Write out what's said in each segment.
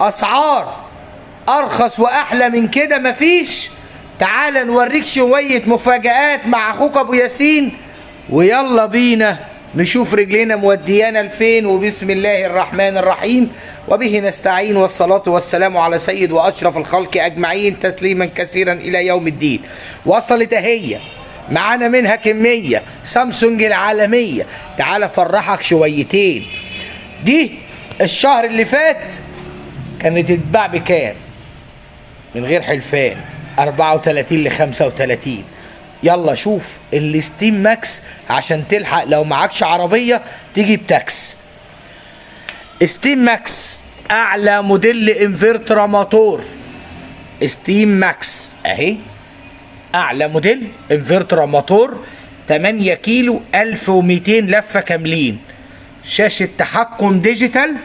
اسعار ارخص واحلى من كده مفيش. تعال نوريك شوية مفاجآت مع اخوك ابو ياسين، ويلا بينا نشوف رجلينا موديانا لفين. وبسم الله الرحمن الرحيم، وبه نستعين، والصلاة والسلام على سيد واشرف الخلق اجمعين، تسليما كثيرا الى يوم الدين. وصلت اهي معانا منها كمية سامسونج العالمية. تعال افرحك شويتين. دي الشهر اللي فات كانت تتباع بكام من غير حلفان؟ 34 ل 35. يلا شوف الستيم ماكس عشان تلحق لو معكش عربية تيجي بتاكس. ستيم ماكس اعلى موديل انفرتر موتور. ستيم ماكس اهي اعلى موديل انفرتر موتور، 8 كيلو 1200 لفة كاملين. شاشة تحكم ديجيتال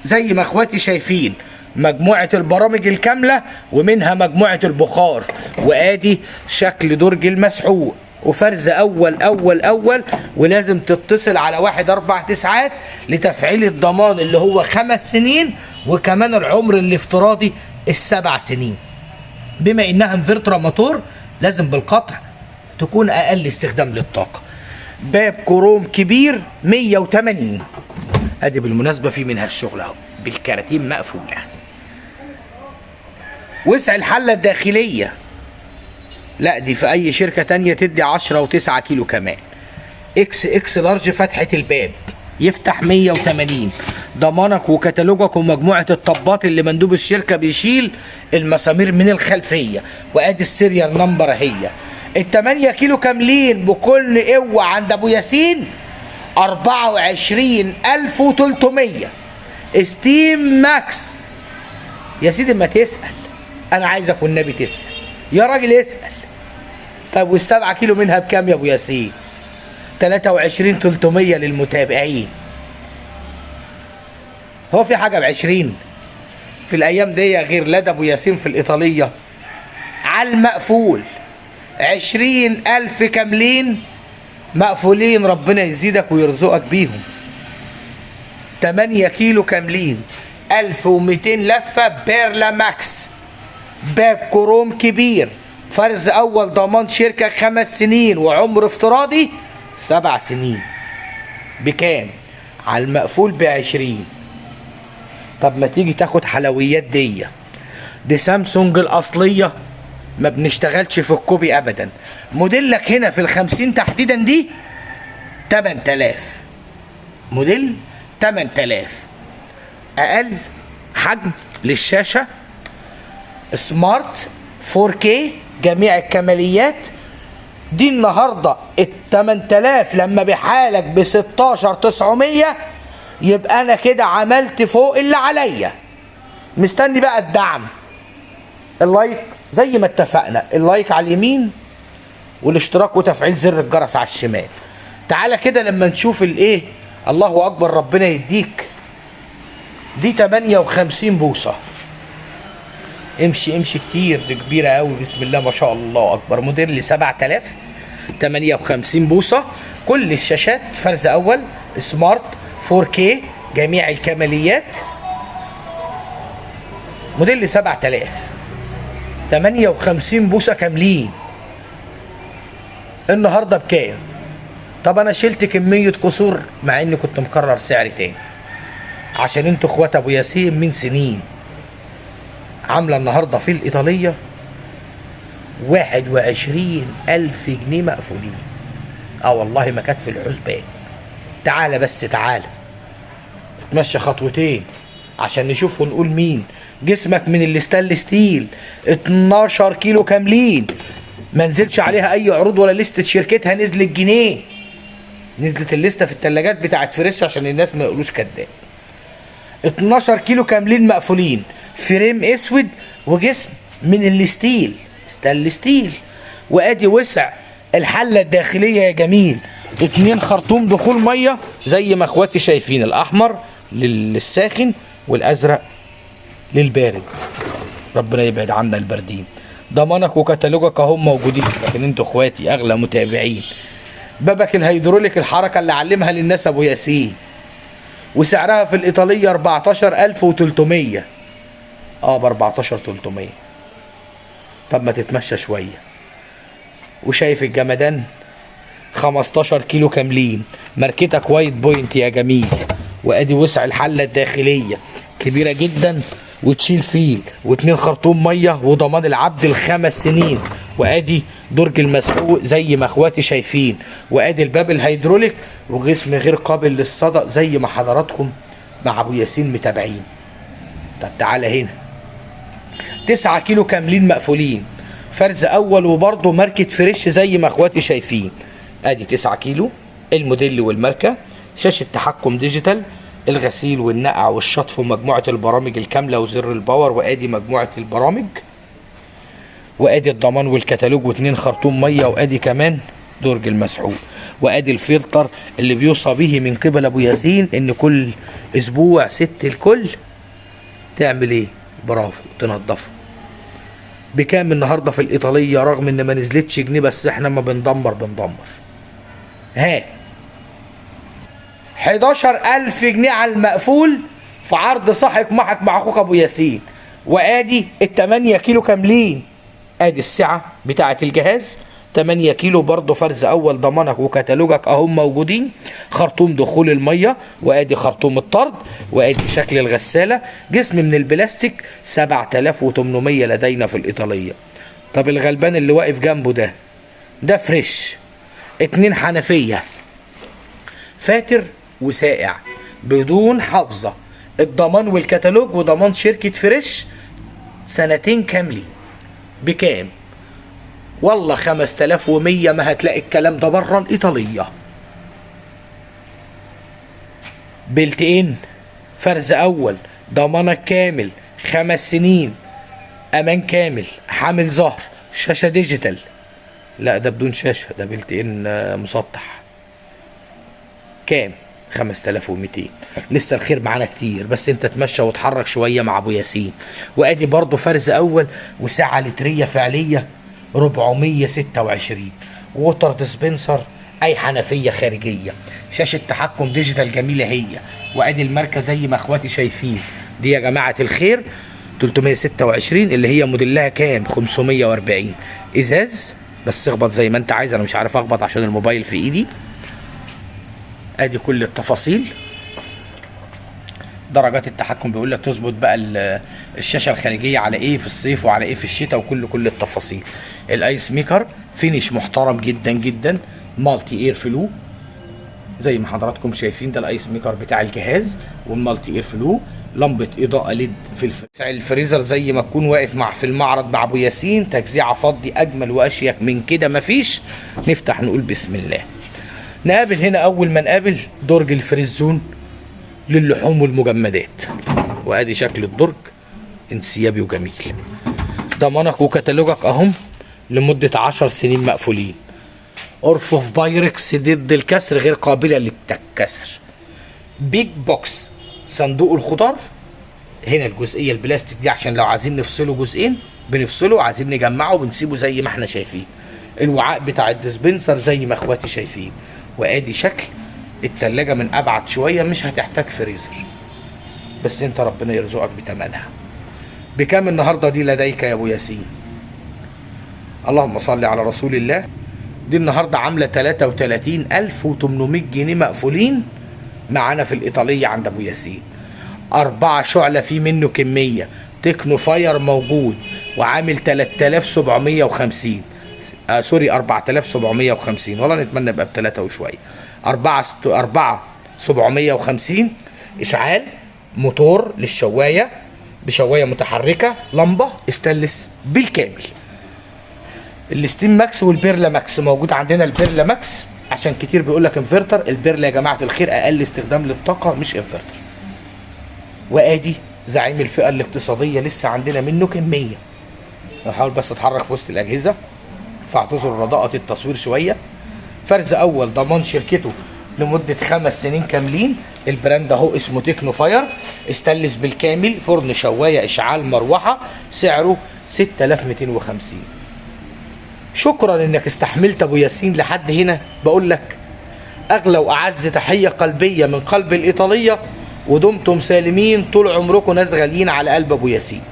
زي ما اخواتي شايفين، مجموعة البرامج الكاملة ومنها مجموعة البخار. وادي شكل درج المسحوق، وفرز اول ولازم تتصل على 149 لتفعيل الضمان اللي هو 5 سنين، وكمان العمر الافتراضي ال7 سنين. بما انها انفرتر موتور لازم بالقطع تكون اقل استخدام للطاقة. باب كروم كبير 180. ادي بالمناسبة في منها الشغل اهو بالكراتين مقفولة. وسع الحلة الداخلية لا دي في اي شركة تانية تدي 10 و9 كيلو كمان. اكس لارج فتحة الباب يفتح 180. ضمانك وكتالوجك ومجموعة الطبات اللي مندوب الشركة بيشيل المسامير من الخلفية. وادي السيريال نمبر اهي. ال8 كيلو كاملين بكل قوة عند ابو ياسين 24300. ستيم ماكس. يا سيدي ما تسأل، انا عايزك والنبي تسأل يا راجل اسأل. طب وال7 كيلو منها بكام يا ابو ياسين؟ 23300 للمتابعين. هو في حاجة ب20 في الايام دي غير لدى ابو ياسين في الايطالية على المقفول؟ 20,000 كاملين مقفولين، ربنا يزيدك ويرزقك بيهم. 8 كيلو كاملين 1200 لفة بيرلا ماكس. باب كروم كبير، فرز اول، ضمان شركة 5 سنين، وعمر افتراضي 7 سنين. بكام؟ على المقفول ب20. طب ما تيجي تاخد حلويات دي سامسونج الاصلية، ما بنشتغلش في الكوبي ابدا. موديلك هنا في ال50 تحديدا دي 8000. موديل 8000 اقل حجم للشاشة، سمارت 4K جميع الكماليات. دي النهاردة ال8000 لما بحالك ب16900 يبقى انا كده عملت فوق اللي عليا. مستني بقى الدعم، اللايك زي ما اتفقنا، اللايك على اليمين والاشتراك وتفعيل زر الجرس على الشمال. تعالى كده لما نشوف الايه. الله اكبر، ربنا يديك. دي 58 بوصة. امشي كتير، دي كبيرة قوي بسم الله ما شاء الله اكبر. موديل 7000، 58 بوصة. كل الشاشات فرز اول، سمارت 4K جميع الكماليات. موديل 7000، 58 بوصة كاملين. النهاردة بكام؟ طب انا شلت كمية قصور مع اني كنت مكرر سعر تاني عشان انتوا اخوات ابو ياسين من سنين. عاملة النهاردة في الايطالية 21,000 جنيه مقفولين. والله ما كانت في الحسبان. تعالى بس تعالى اتمشى خطوتين عشان نشوف ونقول مين. جسمك من الستانلس ستيل 12 كيلو كاملين، ما نزلش عليها اي عروض ولا لستة شركتها نزلت جنيه. نزلت الليسته في الثلاجات بتاعت فريش عشان الناس ما يقولوش كداب. 12 كيلو كاملين مقفولين، فريم اسود وجسم من الستيل ستانلس ستيل. وادي وسع الحله الداخليه يا جميل. 2 خرطوم دخول ميه زي ما اخواتي شايفين، الاحمر للساخن والازرق للبارد. ربنا يبعد عنا البردين. ضمانك وكتالوجك اهم موجودين، لكن انتوا اخواتي اغلى متابعين. بابك الهيدروليك الحركه اللي علمها للناس ابو ياسين، وسعرها في الايطاليه 14,300. ب 14300. طب ما تتمشى شويه. وشايف الجمدان 15 كيلو كاملين، ماركتك وايت بوينت يا جميل. وادي وسع الحله الداخليه كبيره جدا، وتشيل فيل و2 خرطوم ميه، وضمان العبد ال5 سنين. وادي درج المسحوق زي ما اخواتي شايفين، وادي الباب الهيدروليك، وجسم غير قابل للصدأ زي ما حضراتكم مع ابو ياسين متابعين. طب تعالى هنا 9 كيلو كاملين مقفولين، فرز اول، وبرضه ماركة فريش زي ما اخواتي شايفين. ادي 9 كيلو، الموديل والماركة، شاشة تحكم ديجيتال، الغسيل والنقع والشطف ومجموعة البرامج الكاملة وزر الباور، وادي مجموعة البرامج، وادي الضمان والكتالوج و2 خرطوم مية، وادي كمان درج المسحوق، وادي الفلتر اللي بيوصى به من قبل ابو ياسين ان كل اسبوع ست الكل تعمل ايه؟ برافو، تنضفه. بكام النهارده في الايطاليه رغم ان ما نزلتش جنيه، بس احنا ما بندمر. ها 11000 جنيه على المقفول في عرض صاحب محك مع اخوك ابو ياسين. وادي ال8 كيلو كاملين، ادي السعه بتاعه الجهاز 8 كيلو برضه، فرز اول، ضمانك وكتالوجك اهم موجودين، خرطوم دخول الميه، وادي خرطوم الطرد، وادي شكل الغساله، جسم من البلاستيك 7800 لدينا في الايطاليه. طب الغلبان اللي واقف جنبه ده فريش، 2 حنفيه، فاتر وسائع بدون حافظه، الضمان والكتالوج وضمان شركه فريش 2 كاملين. بكام؟ والله 5100. ما هتلاقي الكلام ده بره الايطاليه. بلتين، فرز اول، ضمانك كامل 5 سنين، امان كامل، حامل ظهر، شاشه ديجيتال. لا ده بدون شاشه، ده بلتين مسطح. كام؟ 5200. لسه الخير معانا كتير، بس انت تمشى وتحرك شويه مع ابو ياسين. وادي برضه فرز اول وساعه لتريه فعليه 426، ووتر ديسبنسر، اي حنفيه خارجيه، شاشه تحكم ديجيتال جميله هي. وادي الماركه زي ما اخواتي شايفين دي يا جماعه الخير 326 اللي هي موديلها كام؟ 540. ازاز بس اخبط زي ما انت عايز، انا مش عارف اخبط عشان الموبايل في ايدي. ادي كل التفاصيل، درجات التحكم بيقول لك تظبط بقى الشاشه الخارجيه على ايه في الصيف وعلى ايه في الشتاء، وكل التفاصيل. الايس ميكر فينيش محترم جدا جدا، مالتي اير فلو زي ما حضراتكم شايفين، ده الايس ميكر بتاع الجهاز والمالتي اير فلو، لمبه اضاءه ليد في الفريزر زي ما تكون واقف في المعرض مع ابو ياسين، تجزيعه فضي اجمل واشيك من كده مفيش. نفتح نقول بسم الله. نقابل هنا اول ما نقابل درج الفريزون للحوم والمجمدات، وادي شكل الدرج انسيابي وجميل. ضمانك وكتالوجك اهم لمده 10 سنين مقفولين. ارفف بايركس ضد الكسر، غير قابله للكسر. بيج بوكس صندوق الخضار، هنا الجزئيه البلاستيك دي عشان لو عايزين نفصله جزئين بنفصله، عايزين نجمعه بنسيبه زي ما احنا شايفين. الوعاء بتاع الديسبنسر زي ما اخواتي شايفين. وادي شكل التلاجة من ابعد شويه، مش هتحتاج فريزر، بس انت ربنا يرزقك بتمنها. بكام النهارده دي لديك يا ابو ياسين؟ اللهم صل على رسول الله. دي النهارده عامله 33800 جنيه مقفولين معانا في الايطاليه عند ابو ياسين. 4 شعله في منه كميه، تكنو فاير موجود وعامل 3750. سوري 4750، والله نتمنى يبقى ب3 وشويه. 4750 اشعال، موتور للشوايه بشوايه متحركه، لمبه استانلس بالكامل. الستيم ماكس والبيرلا ماكس موجود عندنا. البيرلا ماكس عشان كتير بيقول لك انفرتر، البيرلا يا جماعه الخير اقل استخدام للطاقه مش انفرتر. وادي زعيم الفئه الاقتصاديه لسه عندنا منه كميه. بحاول بس اتحرك في وسط الاجهزه فاعتذر رداءة التصوير شويه. فرز اول، ضمان شركته لمده 5 سنين كاملين. البراند اهو اسمه تكنو فاير، استانلس بالكامل، فرن شوايه اشعال مروحه، سعره 6250. شكرا انك استحملت ابو ياسين لحد هنا. بقول لك اغلى واعز تحيه قلبيه من قلب الايطاليه، ودمتم سالمين طول عمركم ناس غاليين على قلب ابو ياسين.